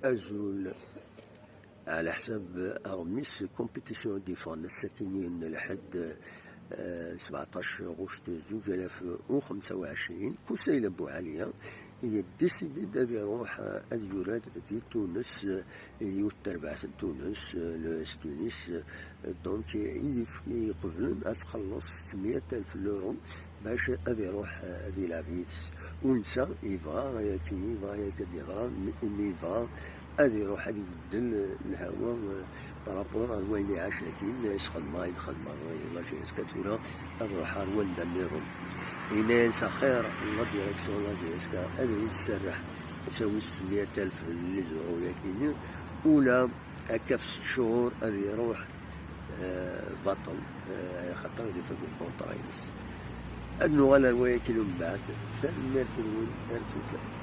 أزول على حساب أغميس كومبيتيسيون ديفان الساكنين لحد 17 غشت 2025 كوسيلة بوعالية ديسيدي دادي يروح يراد دي تونس يتربع في تونس تونس دونك يقبلون تخلص 600,000 يورو باش غادي يروح هادي لافيس ونسى يبغى كي يبغى يقرا يبغى غادي يروح غادي يبدل الهواء بارابور الوين اللي عاش لكن يخدم يلا جي اس كاتولا غادي يروح رواندا نيرون إناس خير لا ديريكسيون لا جي اس كا غادي يتسرح تساوي 600,000 يورو لكن ولا هكا في 6 شهور غادي يروح بطل خاطر غادي يفك الكونطرا يمس هاد النغال الوايا كيلو من بعد ثمرت الون ارتفعت